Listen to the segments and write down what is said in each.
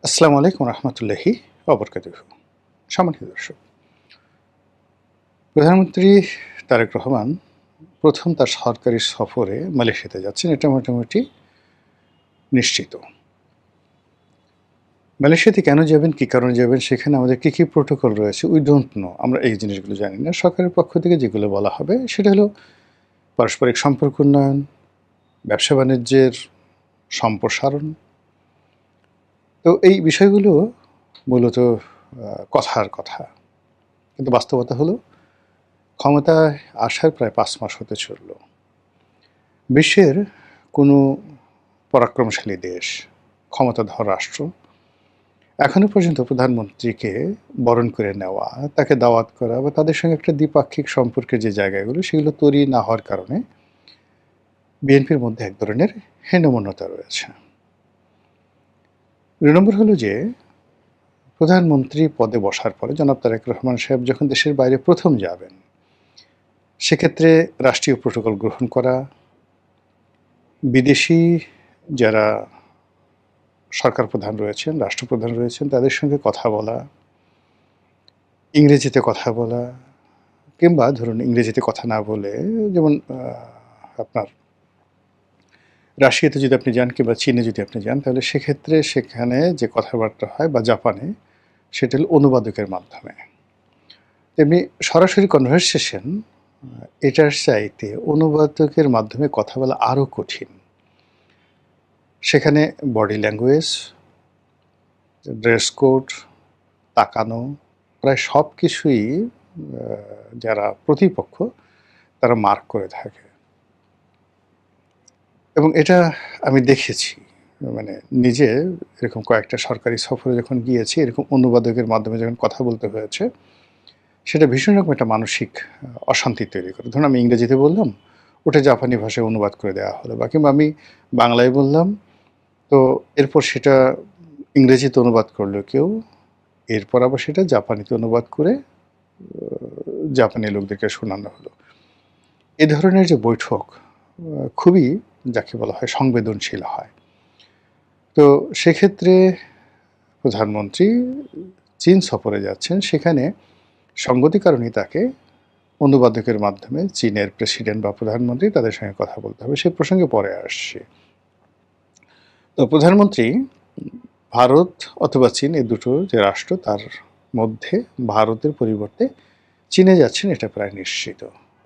আসসালামু আলাইকুম রহমতুল্লাহি ওবরকাতুহু। সম্মানিত দর্শক, প্রধানমন্ত্রী তারেক রহমান প্রথম তার সরকারি সফরে মালয়েশিয়াতে যাচ্ছেন, এটা মোটামুটি নিশ্চিত। মালয়েশিয়াতে কেন যাবেন, কী কারণে যাবেন, সেখানে আমাদের কী প্রোটোকল রয়েছে, উই ডোন্ট নো। আমরা এই জিনিসগুলো জানি না। সরকারের পক্ষ থেকে যেগুলো বলা হবে সেটা হলো পারস্পরিক সম্পর্ক উন্নয়ন, ব্যবসা-বাণিজ্যের সম্প্রসারণ। তো এই বিষয়গুলো মূলত কথার কথা। কিন্তু বাস্তবতা হলো ক্ষমতায় আসার প্রায় ৫ মাস হতে চলল। বিশ্বের কোনো পরাক্রমশালী দেশ, ক্ষমতাধর রাষ্ট্র এখনো পর্যন্ত প্রধানমন্ত্রীকে বরণ করে নেওয়া, তাকে দাওয়াত করা বা তাদের সঙ্গে একটা দ্বিপাক্ষিক সম্পর্কের যে জায়গাগুলো সেগুলো তৈরি না হওয়ার কারণে বিএনপির মধ্যে এক ধরনের হীনমন্যতা রয়েছে। ২ নম্বর হলো যে প্রধানমন্ত্রী পদে বসার পরে জনাব তারেক রহমান সাহেব যখন দেশের বাইরে প্রথম যাবেন, সেক্ষেত্রে রাষ্ট্রীয় প্রোটোকল গ্রহণ করা, বিদেশি যারা সরকার প্রধান রয়েছেন, রাষ্ট্রপ্রধান রয়েছেন, তাদের সঙ্গে কথা বলা, ইংরেজিতে কথা বলা, কিংবা ধরুন ইংরেজিতে কথা না বলে যেমন আপনার রাশিয়াতে যদি আপনি যান কিংবা চীনে যদি আপনি যান, তাহলে সেক্ষেত্রে সেখানে যে কথাবার্তা হয় বা জাপানে, সেটা হলো অনুবাদকের মাধ্যমে। তেমনি সরাসরি কনভারসেশন এটার চাইতে অনুবাদকের মাধ্যমে কথা বলা আরও কঠিন। সেখানে বডি ল্যাঙ্গুয়েজ, ড্রেস কোড, তাকানো, প্রায় সব কিছুই যারা প্রতিপক্ষ তারা মার্ক করে থাকে। এবং এটা আমি দেখেছি, মানে নিজে এরকম কয়েকটা সরকারি সফরে যখন গিয়েছি, এরকম অনুবাদকের মাধ্যমে যখন কথা বলতে হয়েছে, সেটা ভীষণ রকম একটা মানসিক অশান্তি তৈরি করে। ধরুন আমি ইংরেজিতে বললাম, ওটা জাপানি ভাষায় অনুবাদ করে দেওয়া হলো, বা কিংবা আমি বাংলায় বললাম, তো এরপর সেটা ইংরেজিতে অনুবাদ করলো কেউ, এরপর আবার সেটা জাপানিতে অনুবাদ করে জাপানি লোকদেরকে শোনানো হলো। এ ধরনের যে বৈঠক খুবই যাকে বলা হয় সংবেদনশীল হয়। তো সেক্ষেত্রে প্রধানমন্ত্রী চীন সফরে যাচ্ছেন, সেখানে সঙ্গতি কারণেই তাকে অনুবাদকের মাধ্যমে চীনের প্রেসিডেন্ট বা প্রধানমন্ত্রী তাদের সঙ্গে কথা বলতে হবে। সে প্রসঙ্গে পরে আসছি। তো প্রধানমন্ত্রী ভারত অথবা চীন, এই দুটো যে রাষ্ট্র, তার মধ্যে ভারতের পরিবর্তে চীনে যাচ্ছেন, এটা প্রায় নিশ্চিত।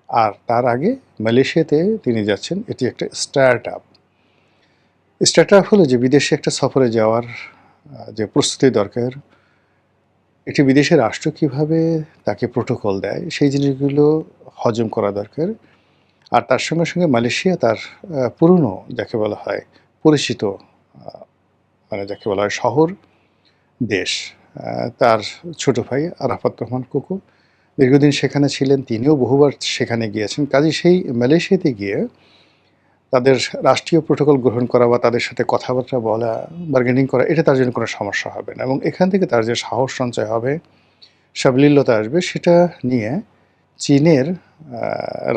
আর তার আগে মালয়েশিয়াতে তিনি যাচ্ছেন, এটি একটা স্টার্ট আপ। স্টার্ট আপ হলো যে বিদেশে একটা সফরে যাওয়ার যে প্রস্তুতি দরকার, একটি বিদেশের রাষ্ট্র কীভাবে তাকে প্রোটোকল দেয়, সেই জিনিসগুলো হজম করা দরকার। আর তার সঙ্গে সঙ্গে মালয়েশিয়া তার পুরনো যাকে বলা হয় পরিচিত, মানে যাকে বলা হয় শহর, দেশ। তার ছোট ভাই আরাফাত রহমান কোকো দীর্ঘদিন সেখানে ছিলেন, তিনিও বহুবার সেখানে গিয়েছেন। কাজেই সেই মালয়েশিয়াতে গিয়ে তাদের রাষ্ট্রীয় প্রোটোকল গ্রহণ করা বা তাদের সাথে কথাবার্তা বলা, বার্গেনিং করা, এটা তার জন্য কোনো সমস্যা হবে না। এবং এখান থেকে তার যে সাহস সঞ্চয় হবে, সাবলীলতা আসবে, সেটা নিয়ে চীনের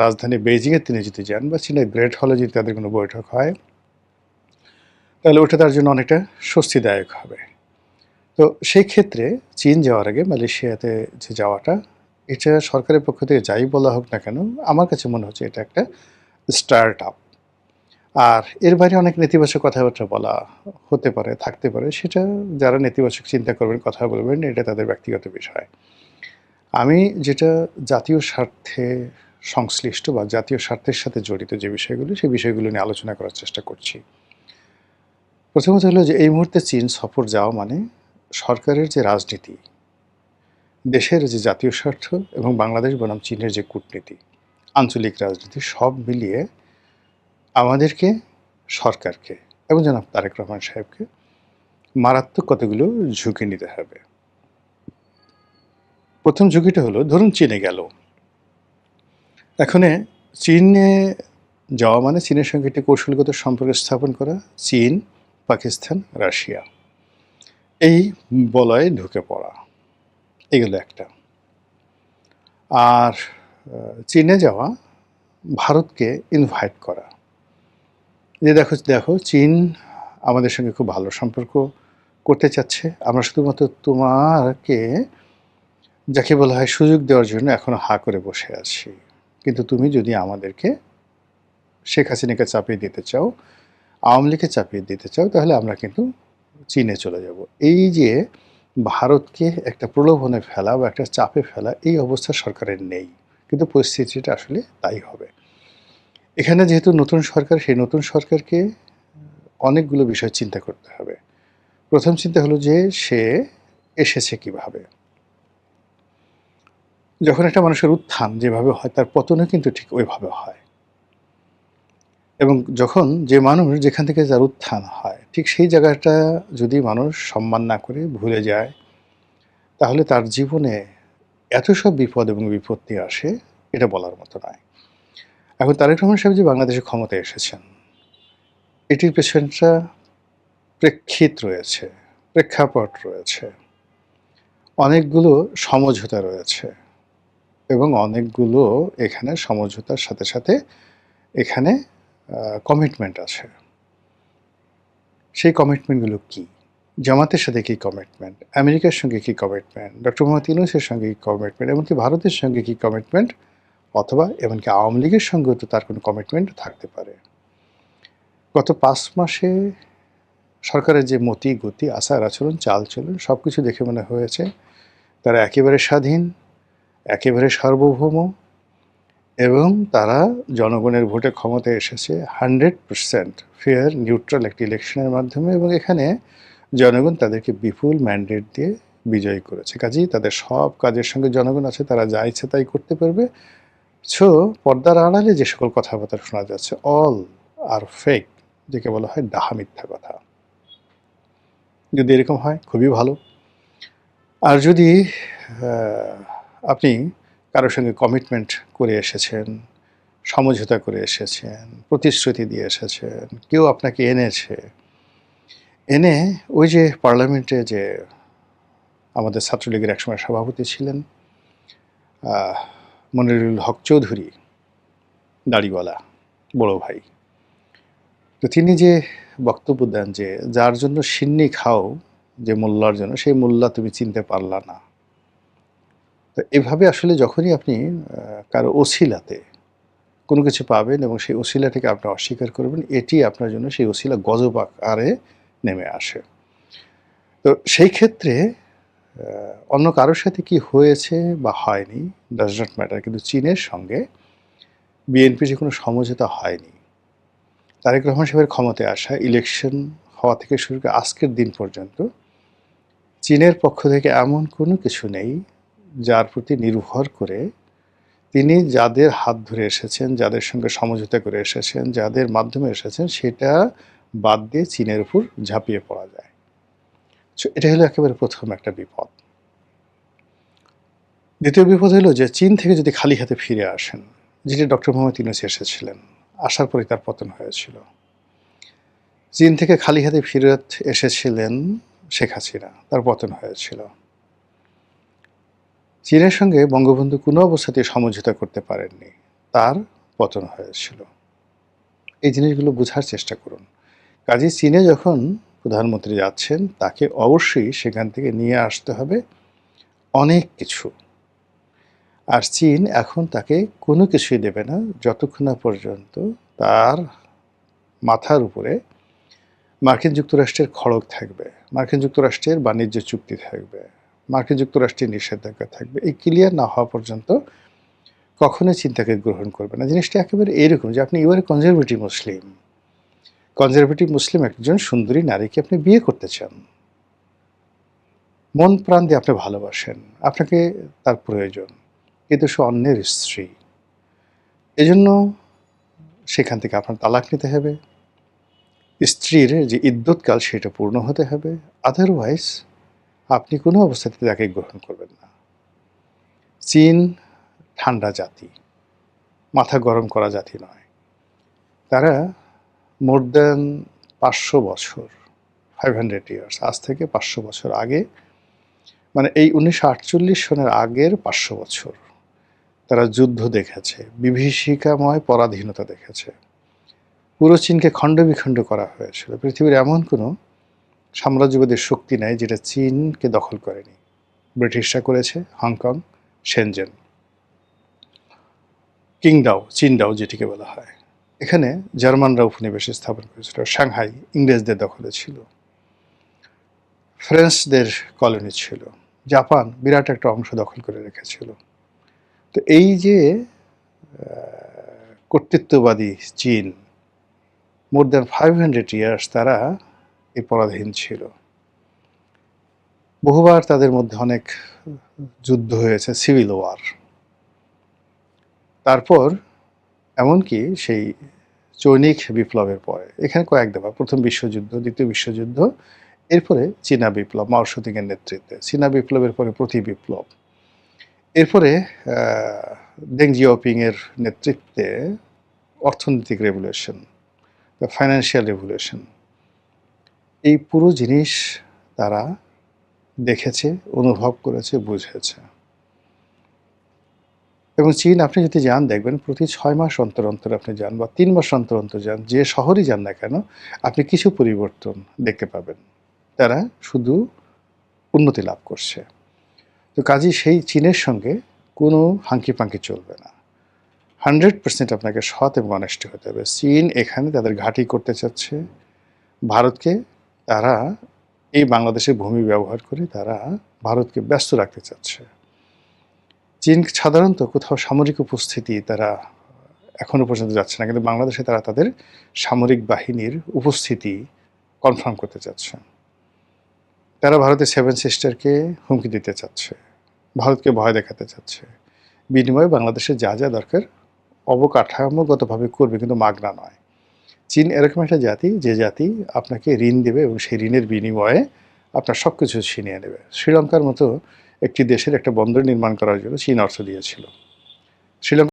রাজধানী বেইজিংয়ে তিনি যদি যান বা চীনের গ্রেট হলে যদি তাদের কোনো বৈঠক হয়, তাহলে ওটা তার জন্য অনেকটা স্বস্তিদায়ক হবে। তো সেই ক্ষেত্রে চীন যাওয়ার আগে মালয়েশিয়াতে যে যাওয়াটা, এটা সরকারের পক্ষ থেকে যাই বলা হোক না কেন, আমার কাছে মনে হচ্ছে এটা একটা স্টার্ট আপ। আর এর বাইরে অনেক নেতিবাচক কথাবার্তা বলা হতে পারে, থাকতে পারে। সেটা যারা নেতিবাচক চিন্তা করবেন, কথা বলবেন, এটা তাদের ব্যক্তিগত বিষয়। আমি যেটা জাতীয় স্বার্থে সংশ্লিষ্ট বা জাতীয় স্বার্থের সাথে জড়িত যে বিষয়গুলো, সেই বিষয়গুলো নিয়ে আলোচনা করার চেষ্টা করছি। প্রথমত হলো যে এই মুহূর্তে চীন সফর যাওয়া মানে সরকারের যে রাজনীতি, দেশের যে জাতীয় স্বার্থ এবং বাংলাদেশ বনাম চীনের যে কূটনীতি, আঞ্চলিক রাজনীতি, সব মিলিয়ে আমাদেরকে, সরকারকে এবং জনাব তারেক রহমান সাহেবকে মারাত্মক কতগুলো ঝুঁকি নিতে হবে। প্রথম ঝুঁকিটা হলো, ধরুন চীনে গেল। এখানে চীনে যাওয়া মানে চীনের সঙ্গে একটি কৌশলগত সম্পর্ক স্থাপন করা, চীন, পাকিস্তান, রাশিয়া, এই বলয়ে ঢুকে পড়া, এগুলো একটা। আর চীনে যাওয়া, ভারতকে ইনভাইট করা, যে দেখো দেখো চীন আমাদের সঙ্গে খুব ভালো সম্পর্ক করতে চাচ্ছে। আমরা শুধুমাত্র তোমাকে যাকে বলা হয় সুযোগ দেওয়ার জন্য এখনো হা করে বসে আছি। কিন্তু তুমি যদি আমাদেরকে শেখ হাসিনাকে চাপিয়ে দিতে চাও, আওয়ামী লীগকে চাপিয়ে দিতে চাও, তাহলে আমরা কিন্তু চীনে চলে যাব। এই যে ভারতকে একটা প্রলোভনে ফেলা বা একটা চাপে ফেলা, এই অবস্থা সরকারের নেই। কিন্তু পরিস্থিতিটা আসলে তাই হবে। এখানে যেহেতু নতুন সরকার, সেই নতুন সরকারকে অনেকগুলো বিষয় চিন্তা করতে হবে। প্রথম চিন্তা হলো যে সে এসেছে কিভাবে। যখন একটা মানুষের উত্থান যেভাবে হয়, তার পতনও কিন্তু ঠিক ওইভাবে হয়। এবং যখন যে মানুষ যেখান থেকে যার উত্থান হয়, ঠিক সেই জায়গাটা যদি মানুষ সম্মান না করে ভুলে যায়, তাহলে তার জীবনে এত সব বিপদ এবং বিপত্তি আসে, এটা বলার মতো নয়। এখন তারেক রহমান সাহেব যে বাংলাদেশে ক্ষমতায় এসেছেন, এটির পেছনটা প্রেক্ষিত রয়েছে, প্রেক্ষাপট রয়েছে, অনেকগুলো সমঝোতা রয়েছে এবং অনেকগুলো এখানে সমঝোতার সাথে সাথে এখানে কমিটমেন্ট আছে। সেই কমিটমেন্টগুলো কী? জামাতের সাথে কী কমিটমেন্ট, আমেরিকার সঙ্গে কী কমিটমেন্ট, ডক্টর মোহাম্মদ ইউনূসের সঙ্গে কী কমিটমেন্ট, এমনকি ভারতের সঙ্গে কী কমিটমেন্ট, অথবা এমনকি আওয়ামী লীগের সঙ্গেও তো তার কোনো কমিটমেন্ট থাকতে পারে। গত 5 মাসে সরকারের যে মতি গতি, আচার আচরণ, চালচলন সব কিছু দেখে মনে হয়েছে তারা একেবারে স্বাধীন, একেবারে সার্বভৌম, এবং তারা জনগণের ভোটে ক্ষমতায় এসেছে 100% ফেয়ার নিউট্রাল একটি ইলেকশনের মাধ্যমে, এবং এখানে জনগণ তাদেরকে বিপুল ম্যান্ডেট দিয়ে বিজয়ী করেছে। কাজেই তাদের সব কাজের সঙ্গে জনগণ আছে, তারা যা ইচ্ছে তাই করতে পারবে। সো পর্দার আড়ালে যে সকল কথাবার্তা শোনা যাচ্ছে, অল আর ফেক, যাকে বলা হয় ডাহা মিথ্যা কথা। যদি এরকম হয় খুবই ভালো। আর যদি আপনি কারোর সঙ্গে কমিটমেন্ট করে এসেছেন, সমঝোতা করে এসেছেন, প্রতিশ্রুতি দিয়ে এসেছেন, কেউ আপনাকে এনে ওই যে পার্লামেন্টে যে আমাদের ছাত্রলীগের একসময় সভাপতি ছিলেন মনিরুল হক চৌধুরী, দাড়িওয়ালা বড় ভাই, তো তিনি যে বক্তব্য দেন যে যার জন্য সিন্নি খাও যে মোল্লার জন্য, সেই মোল্লা তুমি চিনতে পারলা না। তো এভাবে আসলে যখনই আপনি কারো ওসিলাতে কোনো কিছু পাবেন এবং সেই ওসিলাটাকে আপনি অস্বীকার করবেন, এটি আপনার জন্য সেই ওসিলা গজব আকারে নেমে আসে। তো সেই ক্ষেত্রে অন্য কারোর সাথে কি হয়েছে বা হয়নি ডাজ নট ম্যাটার, কিন্তু চীনের সঙ্গে বিএনপির যে কোনো সমঝোতা হয়নি। তারেক রহমান সাহেবের ক্ষমতায় আসা, ইলেকশন হওয়া থেকে শুরু করে আজকের দিন পর্যন্ত চীনের পক্ষ থেকে এমন কোনো কিছু নেই যার প্রতি নির্ভর করে তিনি যাদের হাত ধরে এসেছেন, যাদের সঙ্গে সমঝোতা করে এসেছেন, যাদের মাধ্যমে এসেছেন, সেটা বাদ দিয়ে চীনের উপর ঝাঁপিয়ে পড়া যায়। এটা হলো একেবারে প্রথম একটা বিপদ। দ্বিতীয় বিপদ হলো যে চীন থেকে যদি খালি হাতে ফিরে আসেন, যেটি ডক্টর মোহাম্মদ ইউনূস এসেছিলেন, আসার পরে তার পতন হয়েছিল। চীন থেকে খালি হাতে ফিরত এসেছিলেন শেখ হাসিনা, তার পতন হয়েছিল। চীনের সঙ্গে বঙ্গবন্ধু কোনো অবস্থাতেই সমঝোতা করতে পারেননি, তার পতন হয়েছিল। এই জিনিসগুলো বোঝার চেষ্টা করুন। কাজেই চীনে যখন প্রধানমন্ত্রী যাচ্ছেন, তাকে অবশ্যই সেখান থেকে নিয়ে আসতে হবে অনেক কিছু। আর চীন এখন তাকে কোনো কিছুই দেবে না যতক্ষণ না পর্যন্ত তার মাথার উপরে মার্কিন যুক্তরাষ্ট্রের খড়গ থাকবে, মার্কিন যুক্তরাষ্ট্রের বাণিজ্য চুক্তি থাকবে, মার্কিন যুক্তরাষ্ট্রের নিষেধাজ্ঞা থাকবে। এই ক্লিয়ার না হওয়া পর্যন্ত কখনোই চিন্তাকে গ্রহণ করবে না। জিনিসটা একেবারে এরকম যে আপনি এবারে কনজারভেটিভ মুসলিম একজন সুন্দরী নারীকে আপনি বিয়ে করতে চান, মন প্রাণ দিয়ে আপনি ভালোবাসেন, আপনাকে তার প্রয়োজন, কিন্তু সে অন্যের স্ত্রী। এজন্য সেখান থেকে আপনার তালাক নিতে হবে, স্ত্রীর যে ইদ্যৎকাল সেটা পূর্ণ হতে হবে, আদারওয়াইজ আপনি কোনো অবস্থাতে তাকে গ্রহণ করবেন না। চীন ঠান্ডা জাতি, মাথা গরম করা জাতি নয়। তারা মোর দ্যান 500 বছর, 500 ইয়ার্স, আজ থেকে 500 বছর আগে, মানে এই 1948 সনের আগের 500 বছর তারা যুদ্ধ দেখেছে, বিভীষিকাময় পরাধীনতা দেখেছে। পুরো চীনকে খণ্ড বিখণ্ড করা হয়েছিল। পৃথিবীর এমন কোনো সাম্রাজ্যবাদের শক্তি নেয় যেটা চীনকে দখল করেনি। ব্রিটিশরা করেছে হংকং, শেনজেন, কিংডাও, চীনডাও যেটিকে বলা হয়। এখানে জার্মানরা উপনিবেশ স্থাপন করেছিল। সাংহাই ইংরেজদের দখলে ছিল। ফ্রেঞ্চদের কলোনি ছিল। জাপান বিরাট একটা অংশ দখল করে রেখেছিল। তো এই যে কর্তৃত্ববাদী চীন, মোর দ্যান 500 ইয়ার্স তারা এই পরাধীন ছিল। বহুবার তাদের মধ্যে অনেক যুদ্ধ হয়েছে, সিভিল ওয়ার। তারপর এমনকি সেই চৈনিক বিপ্লবের পরে এখানে কয়েক দফা, প্রথম বিশ্বযুদ্ধ, দ্বিতীয় বিশ্বযুদ্ধ, এরপরে চীনা বিপ্লব মাও সেতুংয়ের নেতৃত্বে, চীনা বিপ্লবের পরে প্রতি বিপ্লব, এরপরে দেং জিয়াওপিং এর নেতৃত্বে অর্থনৈতিক রেভলিউশন বা ফাইন্যান্সিয়াল রেভলিউশন, এই পুরো জিনিস তারা দেখেছে, অনুভব করেছে, বুঝেছে। এবং চীন আপনি যদি যান দেখবেন প্রতি 6 মাস অন্তর অন্তর আপনি যান বা 3 মাস অন্তর অন্তর যান, যে শহরই যান না কেন আপনি কিছু পরিবর্তন দেখতে পাবেন। তারা শুধু উন্নতি লাভ করছে। তো কাজেই সেই চীনের সঙ্গে কোনো হাঙ্কি পাঙ্কি চলবে না। 100% আপনাকে সৎ এবং অনেস্ট হতে হবে। চীন এখানে তাদের ঘাঁটি করতে চাচ্ছে। ভারতকে তারা এই বাংলাদেশের ভূমি ব্যবহার করে তারা ভারতকে ব্যস্ত রাখতে চাচ্ছে। চীন সাধারণত কোথাও সামরিক উপস্থিতি তারা এখনো পর্যন্ত যাচ্ছে না, কিন্তু বাংলাদেশে তারা তাদের সামরিক বাহিনীর উপস্থিতি কনফার্ম করতে চাচ্ছে। তারা ভারতের 7 সিস্টারকে হুমকি দিতে চাচ্ছে, ভারতকে ভয় দেখাতে চাচ্ছে। বিনিময়ে বাংলাদেশে যা যা দরকার অবকাঠামোগতভাবে করবে, কিন্তু মাগনা নয়। চীন এরকম একটা জাতি যে জাতি আপনাকে ঋণ দেবে এবং সেই ঋণের বিনিময়ে আপনার সব কিছু ছিনিয়ে নেবে। শ্রীলঙ্কার মতো একটি দেশের একটা বন্দর নির্মাণ করার জন্য চীন অর্থ দিয়েছিল। শ্রীলঙ্কা